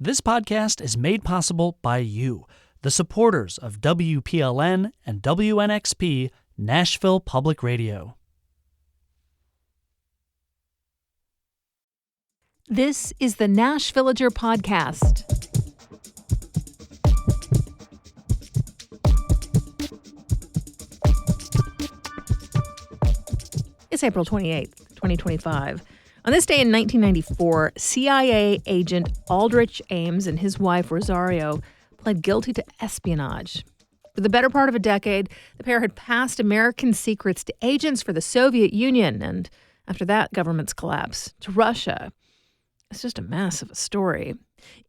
This podcast is made possible by you, the supporters of WPLN and WNXP Nashville Public Radio. This is the Nashvillager Podcast. It's April 28th, 2025. On this day in 1994, CIA agent Aldrich Ames and his wife Rosario pled guilty to espionage. For the better part of a decade, the pair had passed American secrets to agents for the Soviet Union and, after that government's collapse, to Russia. It's just a mess of a story.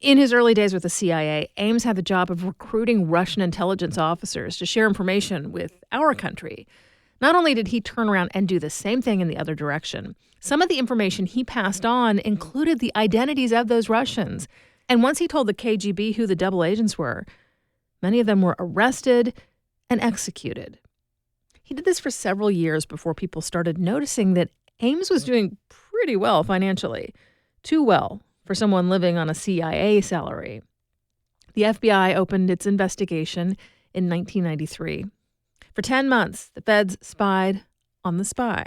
In his early days with the CIA, Ames had the job of recruiting Russian intelligence officers to share information with our country. Not only did he turn around and do the same thing in the other direction, some of the information he passed on included the identities of those Russians. And once he told the KGB who the double agents were, many of them were arrested and executed. He did this for several years before people started noticing that Ames was doing pretty well financially. Too well for someone living on a CIA salary. The FBI opened its investigation in 1993. For 10 months, the feds spied on the spy.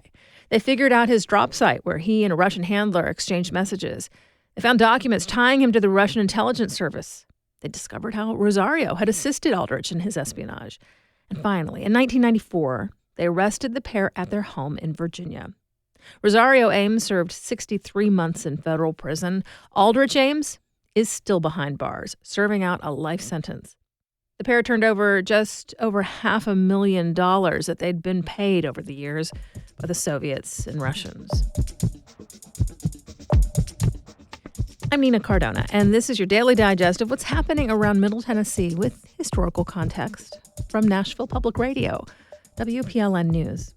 They figured out his drop site where he and a Russian handler exchanged messages. They found documents tying him to the Russian intelligence service. They discovered how Rosario had assisted Aldrich in his espionage. And finally, in 1994, they arrested the pair at their home in Virginia. Rosario Ames served 63 months in federal prison. Aldrich Ames is still behind bars, serving out a life sentence. The pair turned over just over $500,000 that they'd been paid over the years by the Soviets and Russians. I'm Nina Cardona, and this is your daily digest of what's happening around Middle Tennessee with historical context from Nashville Public Radio, WPLN News.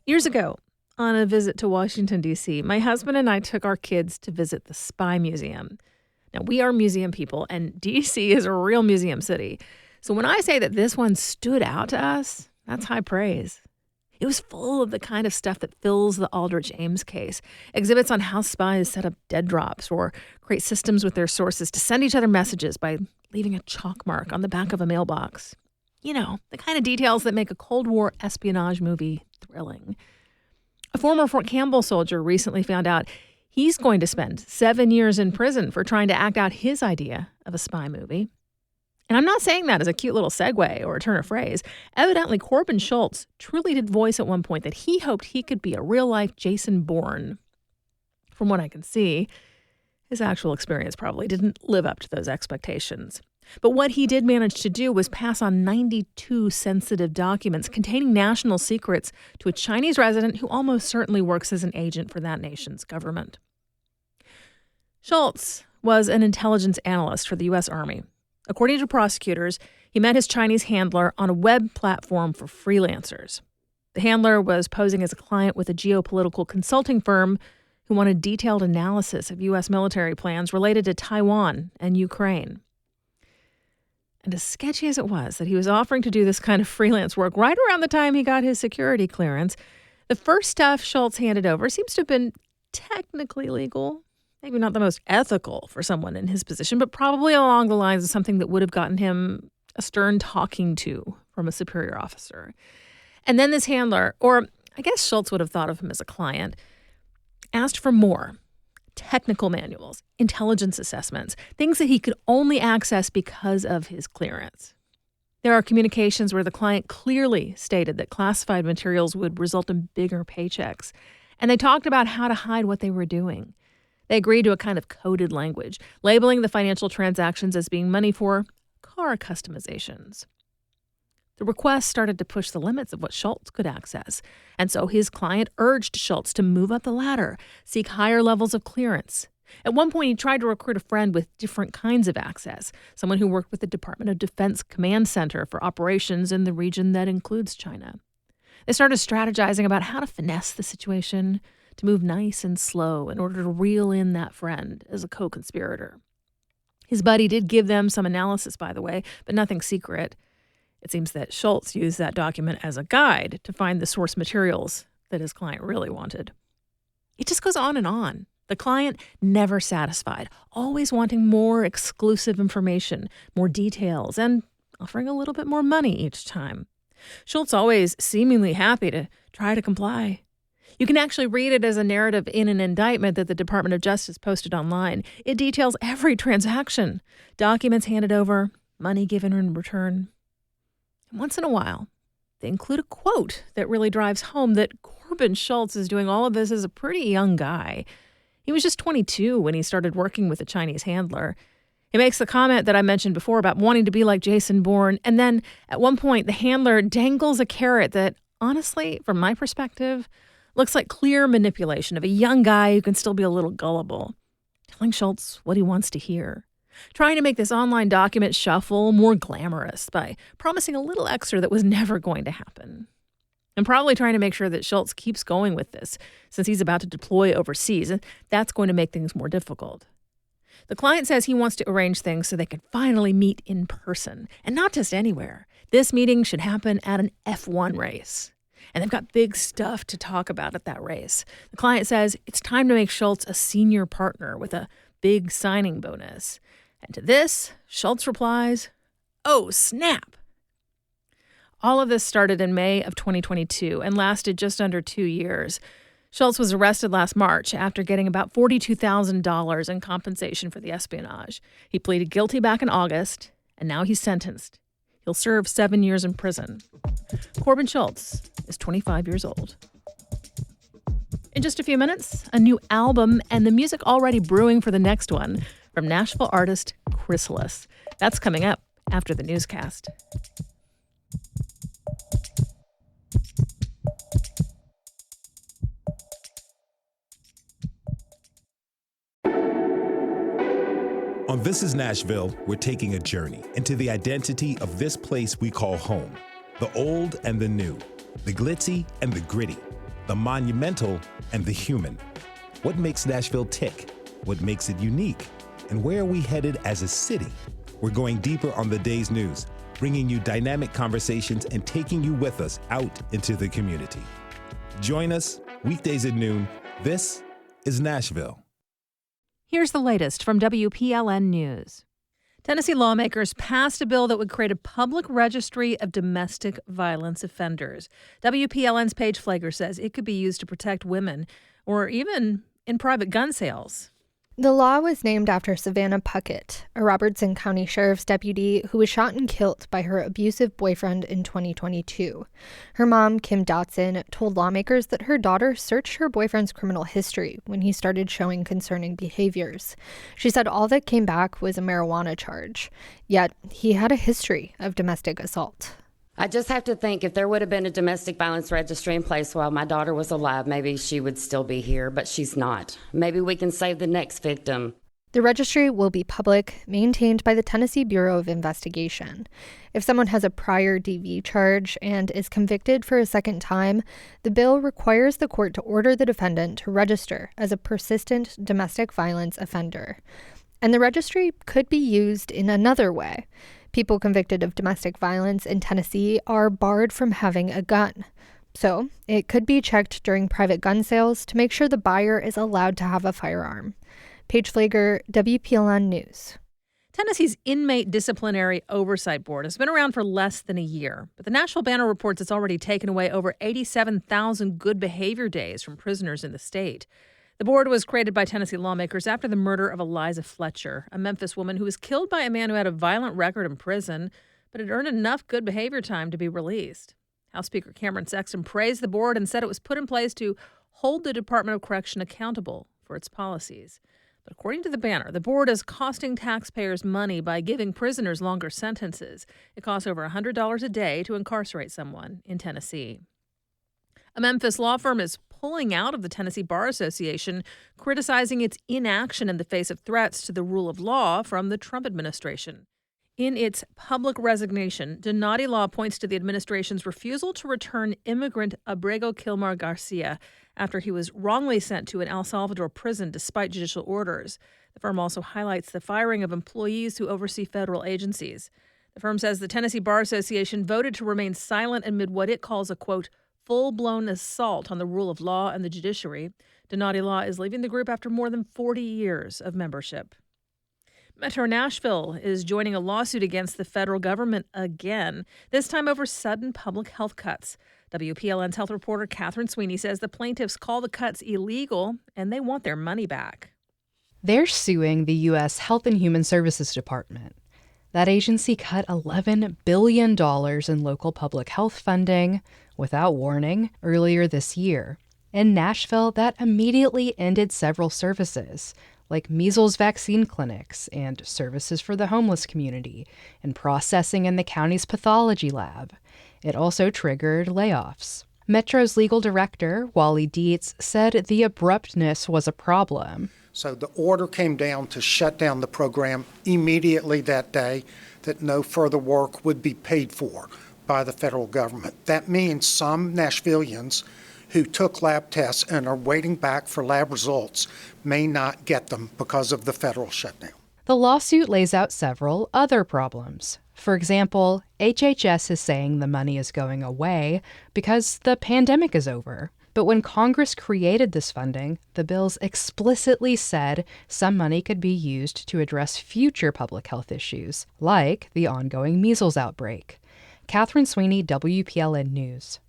Years ago, on a visit to Washington, D.C., my husband and I took our kids to visit the Spy Museum. Now, we are museum people, and D.C. is a real museum city. So when I say that this one stood out to us, that's high praise. It was full of the kind of stuff that fills the Aldrich Ames case. Exhibits on how spies set up dead drops or create systems with their sources to send each other messages by leaving a chalk mark on the back of a mailbox. You know, the kind of details that make a Cold War espionage movie thrilling. A former Fort Campbell soldier recently found out he's going to spend 7 years in prison for trying to act out his idea of a spy movie. And I'm not saying that as a cute little segue or a turn of phrase. Evidently, Corbin Schultz truly did voice at one point that he hoped he could be a real-life Jason Bourne. From what I can see, his actual experience probably didn't live up to those expectations. But what he did manage to do was pass on 92 sensitive documents containing national secrets to a Chinese resident who almost certainly works as an agent for that nation's government. Schultz was an intelligence analyst for the U.S. Army. According to prosecutors, he met his Chinese handler on a web platform for freelancers. The handler was posing as a client with a geopolitical consulting firm who wanted detailed analysis of U.S. military plans related to Taiwan and Ukraine. And as sketchy as it was that he was offering to do this kind of freelance work right around the time he got his security clearance, the first stuff Schultz handed over seems to have been technically legal. Maybe not the most ethical for someone in his position, but probably along the lines of something that would have gotten him a stern talking to from a superior officer. And then this handler, or I guess Schultz would have thought of him as a client, asked for more. Technical manuals, intelligence assessments, things that he could only access because of his clearance. There are communications where the client clearly stated that classified materials would result in bigger paychecks, and they talked about how to hide what they were doing. They agreed to a kind of coded language, labeling the financial transactions as being money for car customizations. The request started to push the limits of what Schultz could access, and so his client urged Schultz to move up the ladder, seek higher levels of clearance. At one point, he tried to recruit a friend with different kinds of access, someone who worked with the Department of Defense Command Center for operations in the region that includes China. They started strategizing about how to finesse the situation, to move nice and slow in order to reel in that friend as a co-conspirator. His buddy did give them some analysis, by the way, but nothing secret. It seems that Schultz used that document as a guide to find the source materials that his client really wanted. It just goes on and on. The client never satisfied, always wanting more exclusive information, more details, and offering a little bit more money each time. Schultz always seemingly happy to try to comply. You can actually read it as a narrative in an indictment that the Department of Justice posted online. It details every transaction, documents handed over, money given in return. And once in a while, they include a quote that really drives home that Corbin Schultz is doing all of this as a pretty young guy. He was just 22 when he started working with a Chinese handler. He makes the comment that I mentioned before about wanting to be like Jason Bourne, and then at one point the handler dangles a carrot that, honestly, from my perspective, looks like clear manipulation of a young guy who can still be a little gullible, telling Schultz what he wants to hear, trying to make this online document shuffle more glamorous by promising a little extra that was never going to happen. And probably trying to make sure that Schultz keeps going with this since he's about to deploy overseas, and that's going to make things more difficult. The client says he wants to arrange things so they can finally meet in person, and not just anywhere. This meeting should happen at an F1 race. And they've got big stuff to talk about at that race. The client says it's time to make Schultz a senior partner with a big signing bonus. And to this, Schultz replies, "Oh, snap." All of this started in May of 2022 and lasted just under 2 years. Schultz was arrested last March after getting about $42,000 in compensation for the espionage. He pleaded guilty back in August, and now he's sentenced. He'll serve 7 years in prison. Corbin Schultz is 25 years old. In just a few minutes, a new album and the music already brewing for the next one from Nashville artist Chrysalis. That's coming up after the newscast. On This Is Nashville, we're taking a journey into the identity of this place we call home. The old and the new, the glitzy and the gritty, the monumental and the human. What makes Nashville tick? What makes it unique? And where are we headed as a city? We're going deeper on the day's news, bringing you dynamic conversations and taking you with us out into the community. Join us weekdays at noon. This is Nashville. Here's the latest from WPLN News. Tennessee lawmakers passed a bill that would create a public registry of domestic violence offenders. WPLN's Paige Flager says it could be used to protect women or even in private gun sales. The law was named after Savannah Puckett, a Robertson County Sheriff's deputy who was shot and killed by her abusive boyfriend in 2022. Her mom, Kim Dotson, told lawmakers that her daughter searched her boyfriend's criminal history when he started showing concerning behaviors. She said all that came back was a marijuana charge, yet he had a history of domestic assault. I just have to think if there would have been a domestic violence registry in place while my daughter was alive, maybe she would still be here, but she's not. Maybe we can save the next victim. The registry will be public, maintained by the Tennessee Bureau of Investigation. If someone has a prior DV charge and is convicted for a second time, the bill requires the court to order the defendant to register as a persistent domestic violence offender. And the registry could be used in another way. People convicted of domestic violence in Tennessee are barred from having a gun. So it could be checked during private gun sales to make sure the buyer is allowed to have a firearm. Paige Flager, WPLN News. Tennessee's Inmate Disciplinary Oversight Board has been around for less than a year, but the Nashville Banner reports it's already taken away over 87,000 good behavior days from prisoners in the state. The board was created by Tennessee lawmakers after the murder of Eliza Fletcher, a Memphis woman who was killed by a man who had a violent record in prison, but had earned enough good behavior time to be released. House Speaker Cameron Sexton praised the board and said it was put in place to hold the Department of Correction accountable for its policies. But according to the Banner, the board is costing taxpayers money by giving prisoners longer sentences. It costs over $100 a day to incarcerate someone in Tennessee. A Memphis law firm is pulling out of the Tennessee Bar Association, criticizing its inaction in the face of threats to the rule of law from the Trump administration. In its public resignation, Donati Law points to the administration's refusal to return immigrant Abrego Kilmar Garcia after he was wrongly sent to an El Salvador prison despite judicial orders. The firm also highlights the firing of employees who oversee federal agencies. The firm says the Tennessee Bar Association voted to remain silent amid what it calls a, quote, full-blown assault on the rule of law and the judiciary. Donati-Law is leaving the group after more than 40 years of membership. Metro Nashville is joining a lawsuit against the federal government again, this time over sudden public health cuts. WPLN's health reporter Catherine Sweeney says the plaintiffs call the cuts illegal and they want their money back. They're suing the U.S. Health and Human Services Department. That agency cut $11 billion in local public health funding without warning earlier this year. In Nashville, that immediately ended several services, like measles vaccine clinics and services for the homeless community and processing in the county's pathology lab. It also triggered layoffs. Metro's legal director, Wally Dietz, said the abruptness was a problem. So the order came down to shut down the program immediately that day, that no further work would be paid for by the federal government. That means some Nashvillians who took lab tests and are waiting back for lab results may not get them because of the federal shutdown. The lawsuit lays out several other problems. For example, HHS is saying the money is going away because the pandemic is over. But when Congress created this funding, the bills explicitly said some money could be used to address future public health issues, like the ongoing measles outbreak. Catherine Sweeney, WPLN News.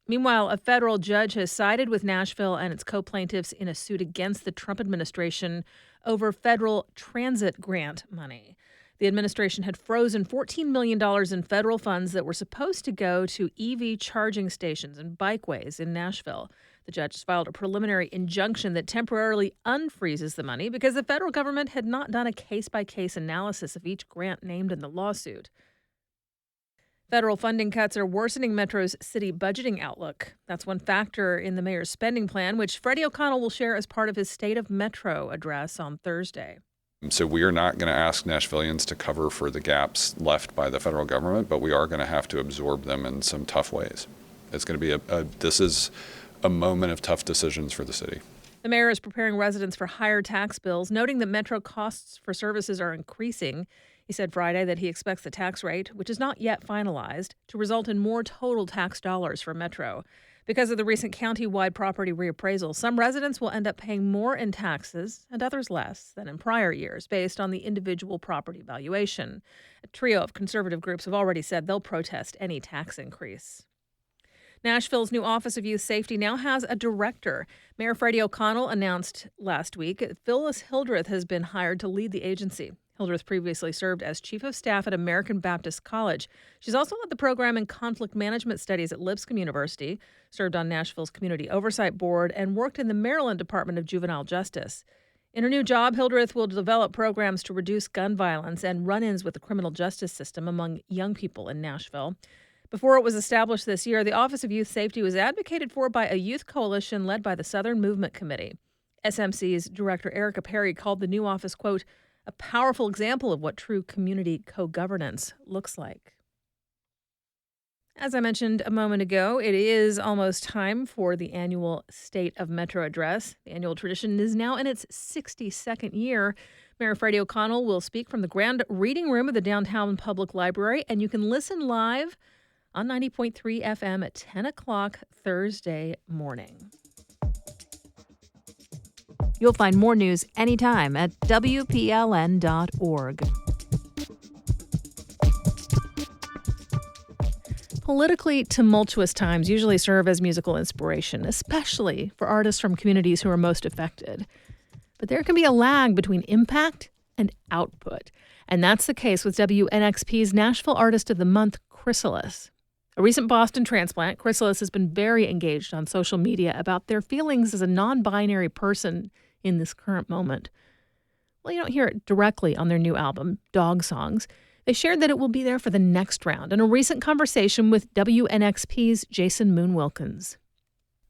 Meanwhile, a federal judge has sided with Nashville and its co-plaintiffs in a suit against the Trump administration over federal transit grant money. The administration had frozen $14 million in federal funds that were supposed to go to EV charging stations and bikeways in Nashville. The judge filed a preliminary injunction that temporarily unfreezes the money because the federal government had not done a case-by-case analysis of each grant named in the lawsuit. Federal funding cuts are worsening Metro's city budgeting outlook. That's one factor in the mayor's spending plan, which Freddie O'Connell will share as part of his State of Metro address on Thursday. So we are not going to ask Nashvillians to cover for the gaps left by the federal government, but we are going to have to absorb them in some tough ways. It's going to be this is a moment of tough decisions for the city. The mayor is preparing residents for higher tax bills, noting that Metro costs for services are increasing. He said Friday that he expects the tax rate, which is not yet finalized, to result in more total tax dollars for Metro. Because of the recent county-wide property reappraisal, some residents will end up paying more in taxes and others less than in prior years based on the individual property valuation. A trio of conservative groups have already said they'll protest any tax increase. Nashville's new Office of Youth Safety now has a director. Mayor Freddie O'Connell announced last week Phyllis Hildreth has been hired to lead the agency. Hildreth previously served as chief of staff at American Baptist College. She's also led the program in conflict management studies at Lipscomb University, served on Nashville's Community Oversight Board, and worked in the Maryland Department of Juvenile Justice. In her new job, Hildreth will develop programs to reduce gun violence and run-ins with the criminal justice system among young people in Nashville. Before it was established this year, the Office of Youth Safety was advocated for by a youth coalition led by the Southern Movement Committee. SMC's Director Erica Perry called the new office, quote, a powerful example of what true community co-governance looks like. As I mentioned a moment ago, it is almost time for the annual State of Metro address. The annual tradition is now in its 62nd year. Mayor Freddie O'Connell will speak from the grand reading room of the downtown public library, and you can listen live on 90.3 FM at 10 o'clock Thursday morning. You'll find more news anytime at WPLN.org. Politically tumultuous times usually serve as musical inspiration, especially for artists from communities who are most affected. But there can be a lag between impact and output. And that's the case with WNXP's Nashville Artist of the Month, Chrysalis. A recent Boston transplant, Chrysalis has been very engaged on social media about their feelings as a non-binary person in this current moment. Well, you don't hear it directly on their new album, Dog Songs. They shared that it will be there for the next round in a recent conversation with WNXP's Jason Moon Wilkins.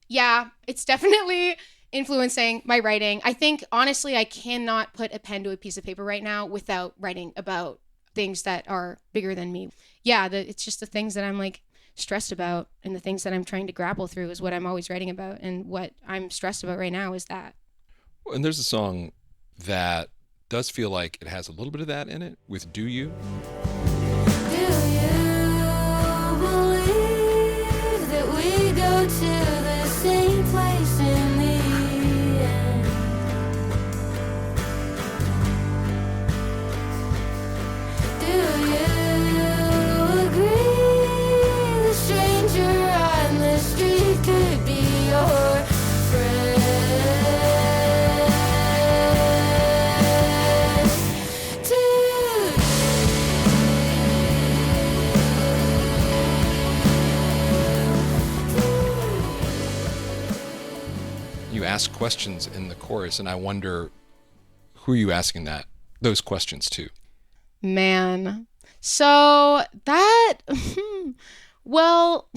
Yeah, it's definitely influencing my writing. I think, honestly, I cannot put a pen to a piece of paper right now without writing about things that are bigger than me. Yeah, it's just the things that I'm like stressed about, and the things that I'm trying to grapple through is what I'm always writing about. And what I'm stressed about right now is that. And there's a song that does feel like it has a little bit of that in it with Do You? Do you believe that we go go to the same place in the end. Do you agree the stranger on the street could be your friend? You ask questions in the chorus, and I wonder, who are you asking those questions to? Man. So that, well,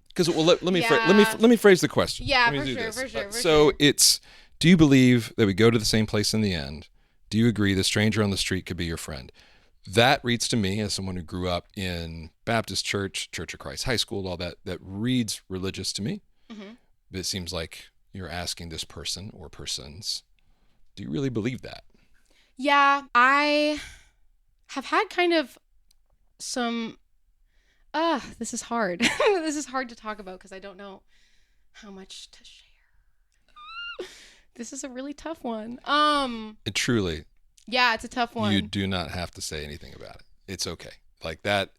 Because let me phrase the question. Yeah, Let me for do sure, this. for sure, for So sure. it's, do you believe that we go to the same place in the end? Do you agree the stranger on the street could be your friend? That reads to me, as someone who grew up in Baptist church, Church of Christ High School, all that reads religious to me. Mm-hmm. But it seems like you're asking this person or persons, do you really believe that? Yeah, I have had kind of some, this is hard. This is hard to talk about because I don't know how much to share. This is a really tough one. It truly. Yeah, it's a tough one. You do not have to say anything about it. It's okay. Like that.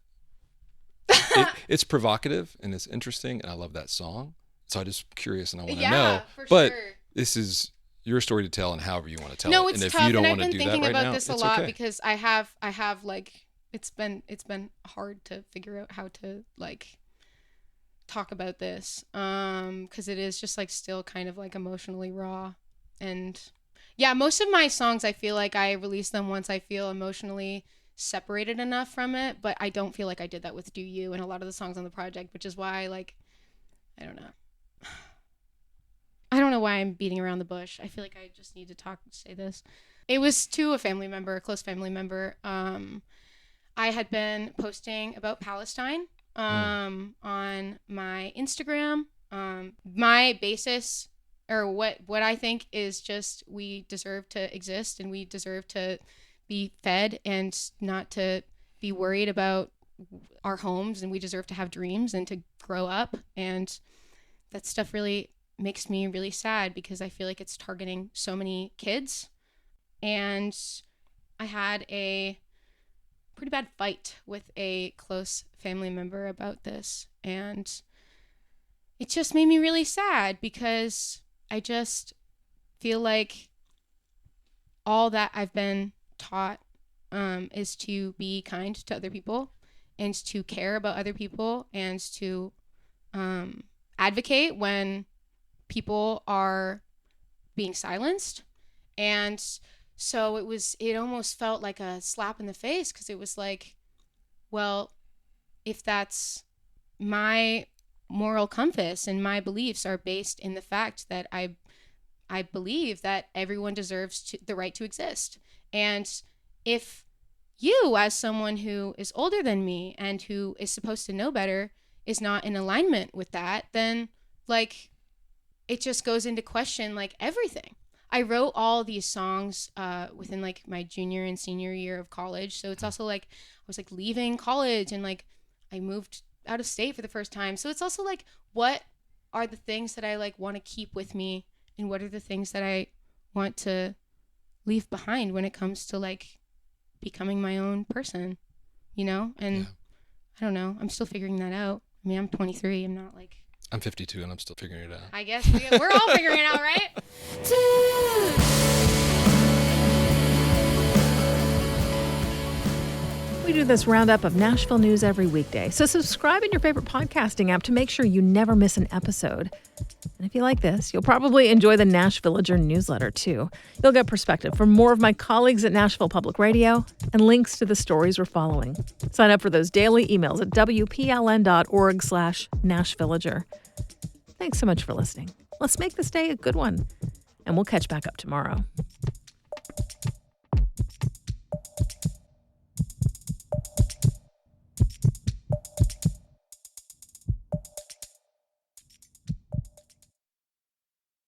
It's provocative and it's interesting, and I love that song. So I'm just curious and I want to know. But this is your story to tell, and however you want to tell no, it. it's And if tough, you don't and I've want to been do that thinking right about now, this a it's lot okay. because I have like it's been hard to figure out how to like talk about this because it is just like still kind of like emotionally raw. And yeah, most of my songs I feel like I release them once I feel emotionally separated enough from it, but I don't feel like I did that with Do You and a lot of the songs on the project, which is why like I don't know why I'm beating around the bush. I feel like I just need to say this. It was to a family member, a close family member. I had been posting about Palestine on my Instagram. My basis, or what I think is just we deserve to exist and we deserve to be fed and not to be worried about our homes, and we deserve to have dreams and to grow up. And that stuff really makes me really sad because I feel like it's targeting so many kids. And I had a pretty bad fight with a close family member about this, and it just made me really sad because I just feel like all that I've been taught is to be kind to other people and to care about other people and to advocate when people are being silenced. And so it almost felt like a slap in the face because it was like, well, if that's my moral compass and my beliefs are based in the fact that I believe that everyone deserves the right to exist. And if you, as someone who is older than me and who is supposed to know better, is not in alignment with that, then like it just goes into question like everything. I wrote all these songs within like my junior and senior year of college. So it's also like I was like leaving college and like I moved out of state for the first time. So it's also like, what are the things that I like want to keep with me, and what are the things that I want to leave behind when it comes to like becoming my own person, you know? And yeah. I don't know. I'm still figuring that out. I mean, I'm 23. I'm not like... I'm 52 and I'm still figuring it out. I guess we're all figuring it out, right? We do this roundup of Nashville news every weekday, so subscribe in your favorite podcasting app to make sure you never miss an episode. And if you like this, you'll probably enjoy the Nashvillager newsletter too. You'll get perspective from more of my colleagues at Nashville Public Radio and links to the stories we're following. Sign up for those daily emails at WPLN.org/Nashvillager. Thanks so much for listening. Let's make this day a good one, and we'll catch back up tomorrow.